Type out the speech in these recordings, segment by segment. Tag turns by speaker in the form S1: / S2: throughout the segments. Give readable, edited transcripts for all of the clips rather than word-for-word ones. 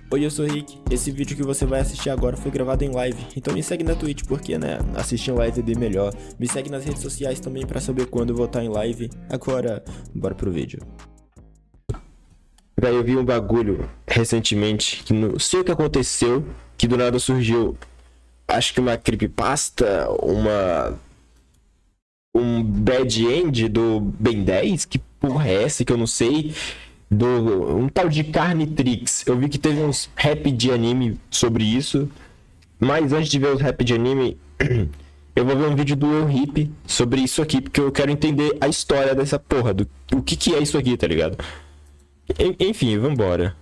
S1: Oi, eu sou o Rick. Esse vídeo que você vai assistir agora foi gravado em live, então me segue na Twitch porque, né, assistir em live é bem melhor. Me segue nas redes sociais também pra saber quando eu vou estar em live. Agora, bora pro vídeo. Véi, eu vi um bagulho recentemente que não sei o que aconteceu, que do nada surgiu, acho que uma creepypasta, um bad end do Ben 10, que porra é essa que eu não sei, um tal de Carnitrix. Eu vi que teve uns rap de anime sobre isso, mas antes de ver os rap de anime, eu vou ver um vídeo do Eu Hip sobre isso aqui, porque eu quero entender a história dessa porra, o que é isso aqui, tá ligado? Enfim, vambora.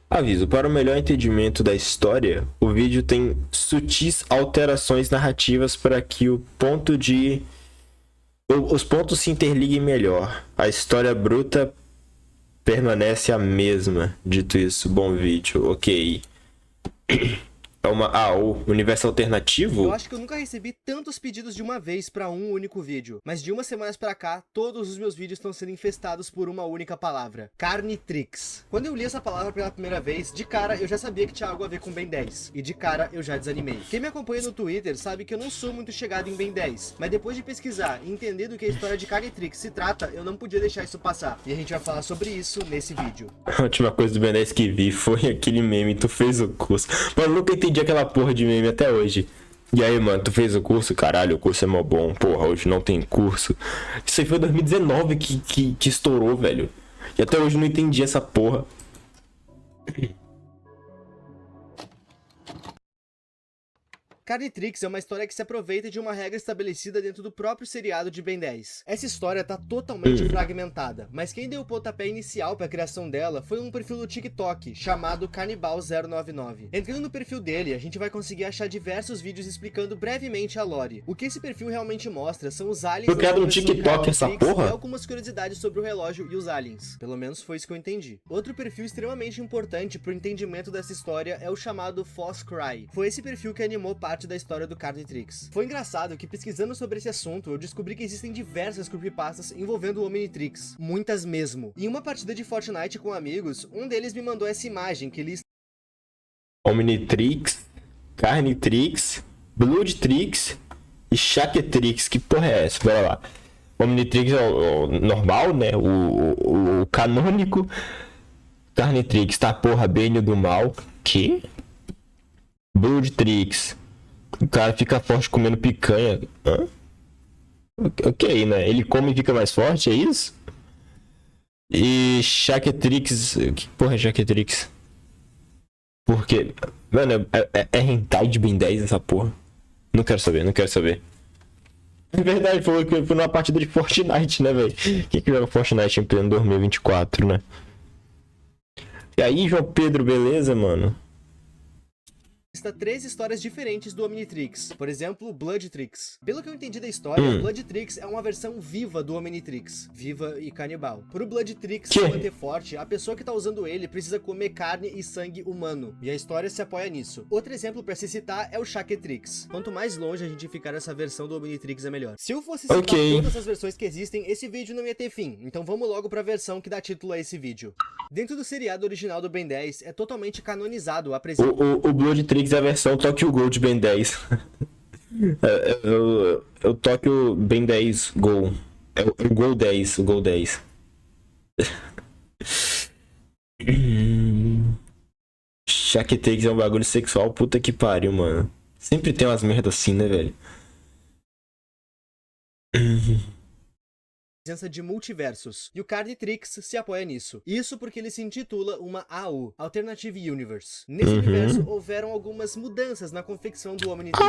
S1: Aviso, para o melhor entendimento da história, o vídeo tem sutis alterações narrativas para que os pontos se interliguem melhor. A história bruta permanece a mesma. Dito isso, bom vídeo, ok. O universo alternativo?
S2: Eu acho que eu nunca recebi tantos pedidos de uma vez pra um único vídeo, mas de umas semanas pra cá, todos os meus vídeos estão sendo infestados por uma única palavra: Carnitrix. Quando eu li essa palavra pela primeira vez, de cara eu já sabia que tinha algo a ver com Ben 10, e de cara eu já desanimei. Quem me acompanha no Twitter sabe que eu não sou muito chegado em Ben 10, mas depois de pesquisar e entender do que a história de Carnitrix se trata, eu não podia deixar isso passar, e a gente vai falar sobre isso nesse vídeo.
S1: A última coisa do Ben 10 que vi foi aquele meme, tu fez o curso. Mano, eu nunca entendi aquela porra de meme até hoje. E aí, mano, tu fez o curso? Caralho, o curso é mó bom. Porra, hoje não tem curso. Isso aí foi 2019 que estourou, velho. E até hoje eu não entendi essa porra.
S2: Carnitrix é uma história que se aproveita de uma regra estabelecida dentro do próprio seriado de Ben 10. Essa história tá totalmente fragmentada, mas quem deu o pontapé inicial para a criação dela foi um perfil do TikTok, chamado Canibal099. Entrando no perfil dele, a gente vai conseguir achar diversos vídeos explicando brevemente a lore. O que esse perfil realmente mostra são os aliens...
S1: Foi criado no TikTok essa porra?
S2: E algumas curiosidades sobre o relógio e os aliens. Pelo menos foi isso que eu entendi. Outro perfil extremamente importante pro entendimento dessa história é o chamado Foss Cry. Foi esse perfil que animou parte da história do Carnitrix. Foi engraçado que, pesquisando sobre esse assunto, eu descobri que existem diversas creepypastas envolvendo o Omnitrix. Muitas mesmo. Em uma partida de Fortnite com amigos, um deles me mandou essa imagem que ele...
S1: Omnitrix, Carnitrix, Bloodtrix e Shaketrix. Que porra é essa? Bora lá. Omnitrix é o normal, né? O canônico. Carnitrix, tá porra, Bênio do mal. Que? Bloodtrix. O cara fica forte comendo picanha. Hã? Ok, né? Ele come e fica mais forte, é isso? E Shaketrix... Que porra é Shaketrix? Porque... Mano, é hentai de Ben 10 essa porra. Não quero saber, não quero saber. É verdade, foi numa partida de Fortnite, né, velho? Quem que joga Fortnite em pleno 2024, né? E aí, João Pedro, beleza, mano?
S2: Lista 3 histórias diferentes do Omnitrix, por exemplo, Bloodtrix. Pelo que eu entendi da história, Bloodtrix é uma versão viva do Omnitrix, viva e canibal. Para o Bloodtrix se manter forte, a pessoa que tá usando ele precisa comer carne e sangue humano, e a história se apoia nisso. Outro exemplo para se citar é o Shaketrix. Quanto mais longe a gente ficar dessa versão do Omnitrix é melhor. Se eu fosse citar todas as versões que existem, esse vídeo não ia ter fim, então vamos logo para a versão que dá título a esse vídeo. Dentro do seriado original do Ben 10, é totalmente canonizado a presença...
S1: O Bloodtrix é a versão Tokyo Ghoul de Ben 10. o Tokyo Ben 10 Gol. É o Gol 10, o Gol 10. Shaketrix é um bagulho sexual, puta que pariu, mano. Sempre tem umas merdas assim, né, velho?
S2: Presença de multiversos, e o Carnitrix se apoia nisso. Isso porque ele se intitula uma AU, Alternative Universe. Nesse universo, houveram algumas mudanças na confecção do Omnitrix.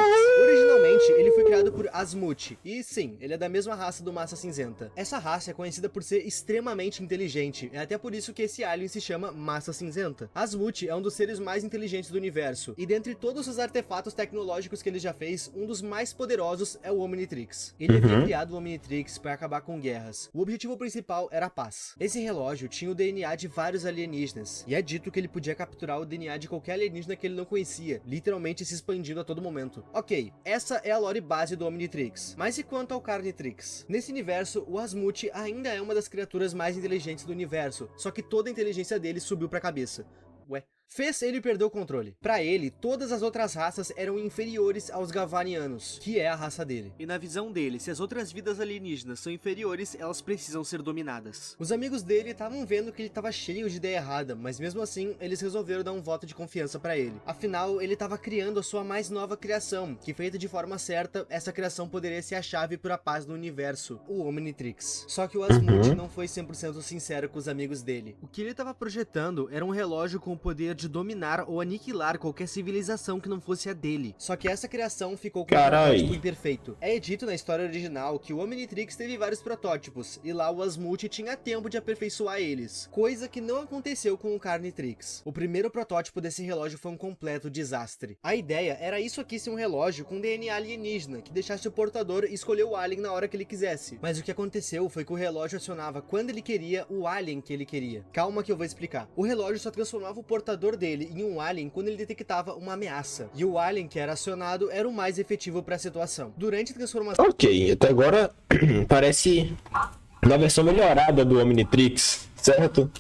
S2: Originalmente, ele foi criado por Asmuth, e sim, ele é da mesma raça do Massa Cinzenta. Essa raça é conhecida por ser extremamente inteligente, é até por isso que esse alien se chama Massa Cinzenta. Asmuth é um dos seres mais inteligentes do universo, e dentre todos os artefatos tecnológicos que ele já fez, um dos mais poderosos é o Omnitrix. Ele havia criado o Omnitrix para acabar com guerras, guerras. O objetivo principal era a paz. Esse relógio tinha o DNA de vários alienígenas, e é dito que ele podia capturar o DNA de qualquer alienígena que ele não conhecia, literalmente se expandindo a todo momento. Ok, essa é a lore base do Omnitrix. Mas e quanto ao Carnitrix? Nesse universo, o Asmute ainda é uma das criaturas mais inteligentes do universo, só que toda a inteligência dele subiu pra cabeça. Ué? Fez ele perder o controle. Pra ele, todas as outras raças eram inferiores aos Galvanianos, que é a raça dele. E na visão dele, se as outras vidas alienígenas são inferiores, elas precisam ser dominadas. Os amigos dele estavam vendo que ele estava cheio de ideia errada, mas mesmo assim, eles resolveram dar um voto de confiança pra ele. Afinal, ele estava criando a sua mais nova criação, que feita de forma certa, essa criação poderia ser a chave para a paz do universo, o Omnitrix. Só que o Asmute não foi 100% sincero com os amigos dele. O que ele estava projetando era um relógio com o poder de dominar ou aniquilar qualquer civilização que não fosse a dele. Só que essa criação ficou com um protótipo imperfeito. É dito na história original que o Omnitrix teve vários protótipos, e lá o Asmute tinha tempo de aperfeiçoar eles, coisa que não aconteceu com o Carnitrix. O primeiro protótipo desse relógio foi um completo desastre. A ideia era isso aqui ser um relógio com DNA alienígena, que deixasse o portador escolher o alien na hora que ele quisesse. Mas o que aconteceu foi que o relógio acionava quando ele queria o alien que ele queria. Calma que eu vou explicar. O relógio só transformava o portador dele em um alien quando ele detectava uma ameaça, e o alien que era acionado era o mais efetivo para a situação. Durante a transformação...
S1: Ok, até agora parece uma versão melhorada do Omnitrix, certo?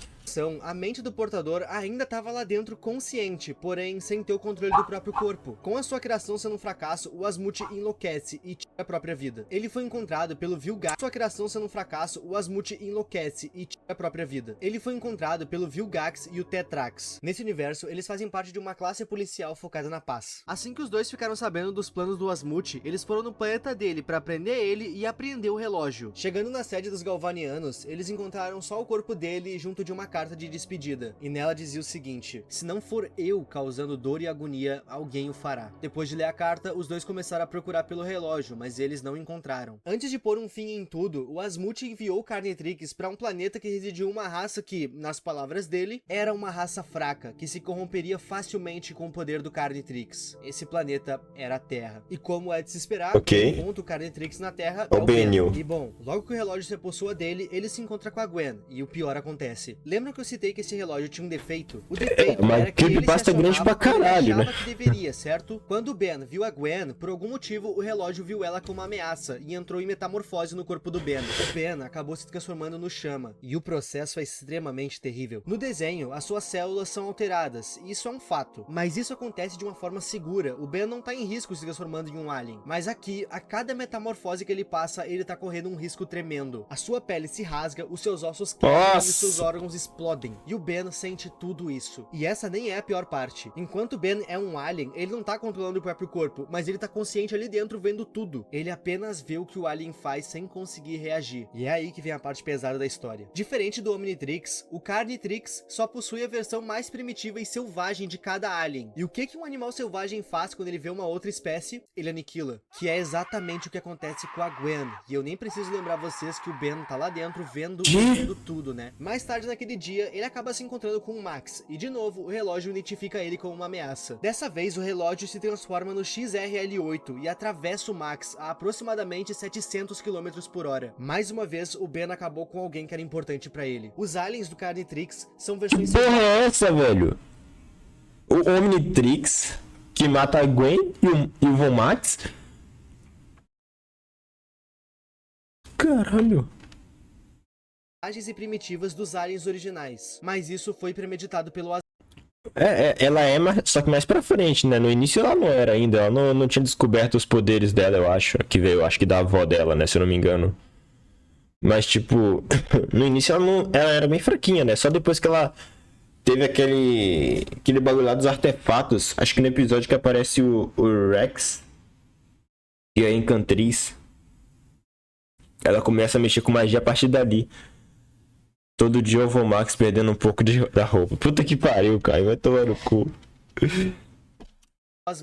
S2: A mente do portador ainda estava lá dentro consciente, porém sem ter o controle do próprio corpo. Com a sua criação sendo um fracasso, o Asmute enlouquece e tira a própria vida. Ele foi encontrado pelo Vilgax. Sua criação sendo um fracasso, o Asmute enlouquece e tira a própria vida. Ele foi encontrado pelo Vilgax e o Tetrax. Nesse universo, eles fazem parte de uma classe policial focada na paz. Assim que os dois ficaram sabendo dos planos do Asmute, eles foram no planeta dele para prender ele e apreender o relógio. Chegando na sede dos Galvanianos, eles encontraram só o corpo dele junto de uma carta de despedida, e nela dizia o seguinte: se não for eu causando dor e agonia, alguém o fará. Depois de ler a carta, os dois começaram a procurar pelo relógio, mas eles não encontraram. Antes de pôr um fim em tudo, o Asmute enviou o Carnitrix para um planeta que residia uma raça que, nas palavras dele, era uma raça fraca, que se corromperia facilmente com o poder do Carnitrix. Esse planeta era a Terra. E como é de se esperar, quem encontra o Carnitrix na Terra é o Ben. E bom, logo que o relógio se apossua dele, ele se encontra com a Gwen, e o pior acontece. Lembra que eu citei que esse relógio tinha um defeito? O defeito era que ele se acionava quando ele achava que deveria, certo? Quando o Ben viu a Gwen, por algum motivo o relógio viu ela como uma ameaça e entrou em metamorfose no corpo do Ben. O Ben acabou se transformando no Chama, e o processo é extremamente terrível. No desenho, as suas células são alteradas, e isso é um fato. Mas isso acontece de uma forma segura. O Ben não tá em risco se transformando em um alien. Mas aqui, a cada metamorfose que ele passa, ele tá correndo um risco tremendo. A sua pele se rasga, os seus ossos quebram e os seus órgãos explodem. E o Ben sente tudo isso. E essa nem é a pior parte. Enquanto o Ben é um alien, ele não tá controlando o próprio corpo, mas ele tá consciente ali dentro vendo tudo. Ele apenas vê o que o alien faz sem conseguir reagir. E é aí que vem a parte pesada da história. Diferente do Omnitrix, o Carnitrix só possui a versão mais primitiva e selvagem de cada alien. E o que um animal selvagem faz quando ele vê uma outra espécie? Ele aniquila. Que é exatamente o que acontece com a Gwen. E eu nem preciso lembrar vocês que o Ben tá lá dentro vendo tudo, né? Mais tarde naquele dia, ele acaba se encontrando com o Max, e de novo o relógio identifica ele como uma ameaça. Dessa vez o relógio se transforma no XRL8 e atravessa o Max a aproximadamente 700 km por hora. Mais uma vez o Ben acabou com alguém que era importante pra ele. Os aliens do Carnitrix são versões...
S1: Que porra é essa, velho? O Omnitrix que mata a Gwen e o Von Max? Caralho.
S2: E primitivas dos aliens originais, mas isso foi premeditado pelo
S1: ela é, só que mais pra frente, né? No início ela não era ainda, ela não tinha descoberto os poderes dela, eu acho, que veio, acho que da avó dela, né, se eu não me engano. Mas, tipo, no início ela era bem fraquinha, né? Só depois que ela teve aquele bagulho lá dos artefatos, acho que no episódio que aparece o Rex e a Encantriz, ela começa a mexer com magia a partir dali. Todo dia eu vou Max perdendo um pouco da roupa. Puta que pariu, Caio. Vai tomar no cu.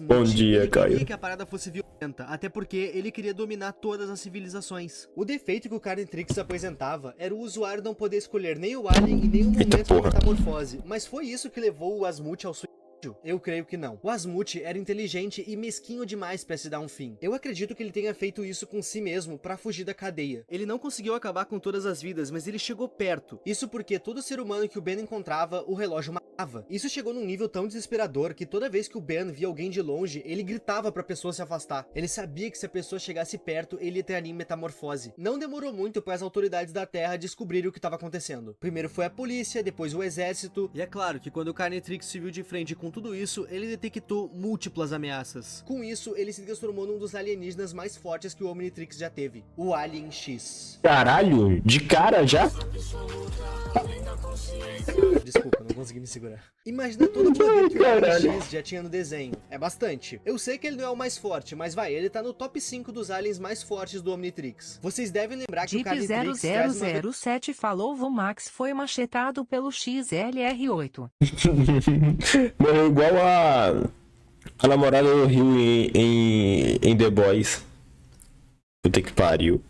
S1: Bom dia, Caio.
S2: Ele queria que a parada fosse violenta, até porque ele queria dominar todas as civilizações. O defeito que o Carnitrix apresentava era o usuário não poder escolher nem o alien e nem o momento da metamorfose. Mas foi isso que levou o Asmute ao suicídio. Eu creio que não. O Asmute era inteligente e mesquinho demais pra se dar um fim. Eu acredito que ele tenha feito isso com si mesmo pra fugir da cadeia. Ele não conseguiu acabar com todas as vidas, mas ele chegou perto. Isso porque todo ser humano que o Ben encontrava, o relógio matava. Isso chegou num nível tão desesperador que toda vez que o Ben via alguém de longe, ele gritava pra pessoa se afastar. Ele sabia que se a pessoa chegasse perto, ele ia ter em metamorfose. Não demorou muito para as autoridades da Terra descobrirem o que estava acontecendo. Primeiro foi a polícia, depois o exército, e é claro que quando o Carnitrix se viu de frente com tudo isso, ele detectou múltiplas ameaças. Com isso, ele se transformou num dos alienígenas mais fortes que o Omnitrix já teve, o Alien X.
S1: Caralho, de cara já?
S2: Desculpa, não consegui me segurar. Imagina todo o poder que o Alien X já tinha no desenho. É bastante. Eu sei que ele não é o mais forte, mas vai, ele tá no top 5 dos aliens mais fortes do Omnitrix. Vocês devem lembrar que o Carnitrix traz uma...
S3: 0007 falou Vomax foi machetado pelo XLR8.
S1: Morreu igual a namorada do Rio em The Boys. Puta que pariu.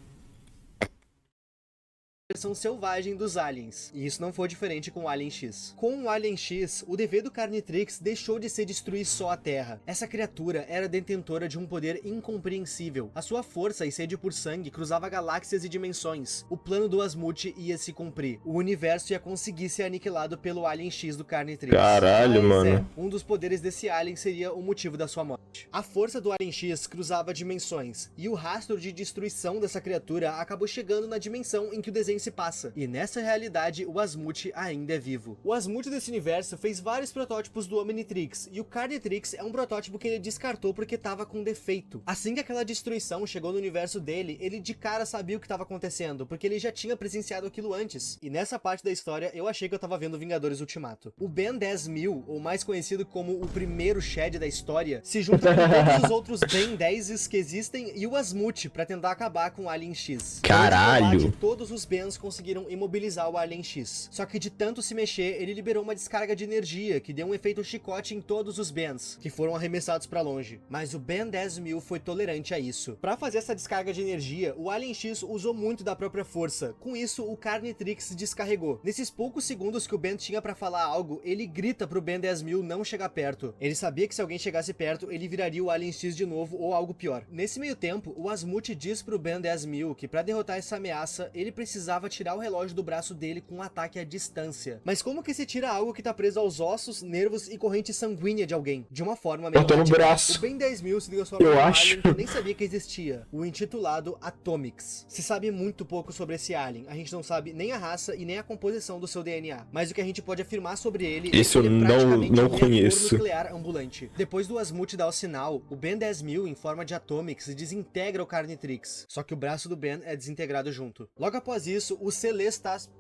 S2: Versão selvagem dos aliens, e isso não foi diferente com o Alien X. Com o Alien X, o dever do Carnitrix deixou de ser destruir só a Terra. Essa criatura era detentora de um poder incompreensível. A sua força e sede por sangue cruzava galáxias e dimensões. O plano do Asmute ia se cumprir. O universo ia conseguir ser aniquilado pelo Alien X do Carnitrix.
S1: Caralho, mano.
S2: Um dos poderes desse alien seria o motivo da sua morte. A força do Alien X cruzava dimensões, e o rastro de destruição dessa criatura acabou chegando na dimensão em que o desenho se passa, e nessa realidade o Asmute ainda é vivo. O Asmute desse universo fez vários protótipos do Omnitrix, e o Carnitrix é um protótipo que ele descartou porque tava com defeito. Assim que aquela destruição chegou no universo dele, ele de cara sabia o que estava acontecendo, porque ele já tinha presenciado aquilo antes. E nessa parte da história eu achei que eu tava vendo Vingadores Ultimato. O Ben 10.000, ou mais conhecido como o primeiro Shed da história, se junta com todos os outros Ben 10s que existem e o Asmute pra tentar acabar com o Alien X.
S1: Caralho!
S2: Todos os Bens conseguiram imobilizar o Alien X. Só que de tanto se mexer, ele liberou uma descarga de energia que deu um efeito chicote em todos os Bens, que foram arremessados pra longe. Mas o Ben 10.000 foi tolerante a isso. Pra fazer essa descarga de energia, o Alien X usou muito da própria força. Com isso, o Carnitrix descarregou. Nesses poucos segundos que o Ben tinha pra falar algo, ele grita pro Ben 10.000 não chegar perto. Ele sabia que se alguém chegasse perto, ele viraria o Alien X de novo ou algo pior. Nesse meio tempo, o Asmute diz pro Ben 10.000 que pra derrotar essa ameaça, ele precisava tirar o relógio do braço dele com um ataque à distância. Mas como que se tira algo que tá preso aos ossos, nervos e corrente sanguínea de alguém? De uma forma
S1: Cortou no
S2: automática.
S1: braço.
S2: O Ben 10.000 se transforma
S1: Eu
S2: num
S1: acho.
S2: alien que nem sabia que existia, o intitulado Atomics. Se sabe muito pouco sobre esse alien, a gente não sabe nem a raça e nem a composição do seu DNA, mas o que a gente pode afirmar sobre ele
S1: Isso
S2: é que ele é
S1: eu
S2: praticamente
S1: não
S2: um reator
S1: conheço.
S2: nuclear ambulante. Depois do Asmute dar o sinal, o Ben 10.000 em forma de Atomics desintegra o Carnitrix, só que o braço do Ben é desintegrado junto. Logo após isso, o Celestas...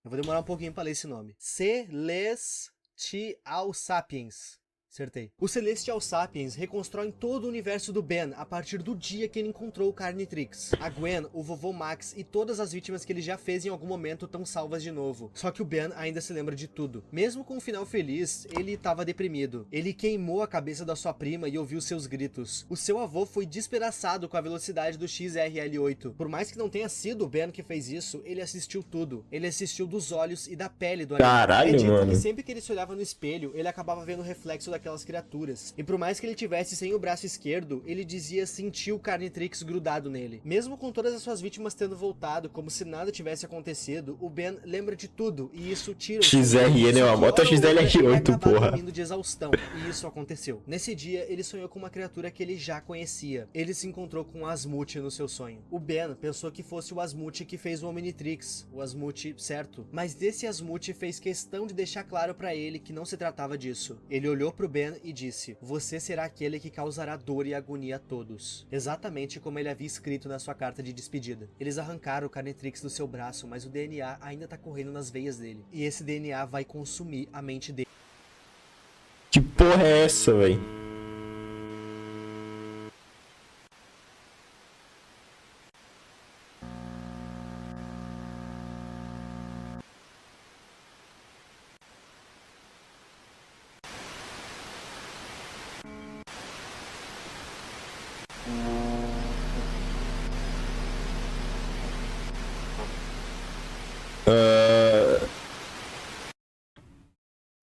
S2: Eu vou demorar um pouquinho pra ler esse nome. Celestial Sapiens. Acertei. Os Celestial Sapiens reconstroem todo o universo do Ben a partir do dia que ele encontrou o Carnitrix. A Gwen, o vovô Max e todas as vítimas que ele já fez em algum momento estão salvas de novo. Só que o Ben ainda se lembra de tudo. Mesmo com um final feliz, ele estava deprimido. Ele queimou a cabeça da sua prima e ouviu seus gritos. O seu avô foi despedaçado com a velocidade do XRL8. Por mais que não tenha sido o Ben que fez isso, ele assistiu tudo. Ele assistiu dos olhos e da pele do animal.
S1: Caralho,
S2: É dito
S1: mano.
S2: que sempre que ele se olhava no espelho, ele acabava vendo o reflexo daquelas criaturas. E por mais que ele tivesse sem o braço esquerdo, ele dizia sentir o Carnitrix grudado nele. Mesmo com todas as suas vítimas tendo voltado como se nada tivesse acontecido, o Ben lembra de tudo e isso tira o
S1: XRN é uma moto XLR8, porra.
S2: dormindo de exaustão, e isso aconteceu. Nesse dia, ele sonhou com uma criatura que ele já conhecia. Ele se encontrou com o Asmute no seu sonho. O Ben pensou que fosse o Asmute que fez o Omnitrix, o Asmute certo. Mas desse Asmute fez questão de deixar claro pra ele que não se tratava disso. Ele olhou pro Ben e disse: "Você será aquele que causará dor e agonia a todos." Exatamente como ele havia escrito na sua carta de despedida. Eles arrancaram o Carnitrix do seu braço, mas o DNA ainda tá correndo nas veias dele. E esse DNA vai consumir a mente dele.
S1: Que porra é essa, véi?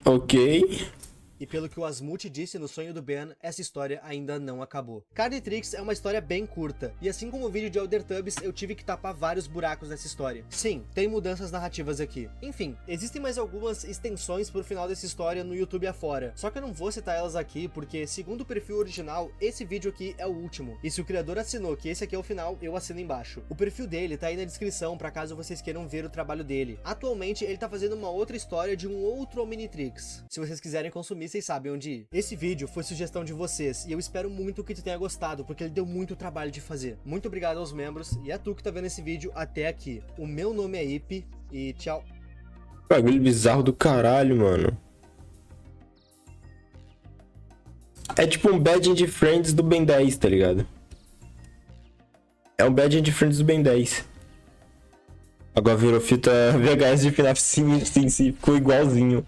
S1: Ok.
S2: E pelo que o Asmute disse no sonho do Ben, essa história ainda não acabou. Carnitrix é uma história bem curta, e assim como o vídeo de Elder Tubs, eu tive que tapar vários buracos nessa história. Sim, tem mudanças narrativas aqui. Enfim, existem mais algumas extensões pro final dessa história no YouTube afora, só que eu não vou citar elas aqui porque, segundo o perfil original, esse vídeo aqui é o último. E se o criador assinou que esse aqui é o final, eu assino embaixo. O perfil dele tá aí na descrição pra caso vocês queiram ver o trabalho dele. Atualmente ele tá fazendo uma outra história de um outro Omnitrix. Se vocês quiserem consumir, vocês sabem onde ir. Esse vídeo foi sugestão de vocês e eu espero muito que tu tenha gostado, porque ele deu muito trabalho de fazer. Muito obrigado aos membros e a tu que tá vendo esse vídeo até aqui. O meu nome é Ip e tchau.
S1: Bagulho bizarro do caralho, mano. É tipo um Bad End Friends do Ben 10, tá ligado? É um Bad End Friends do Ben 10. Agora virou fita VHS de FNAF sim, ficou igualzinho.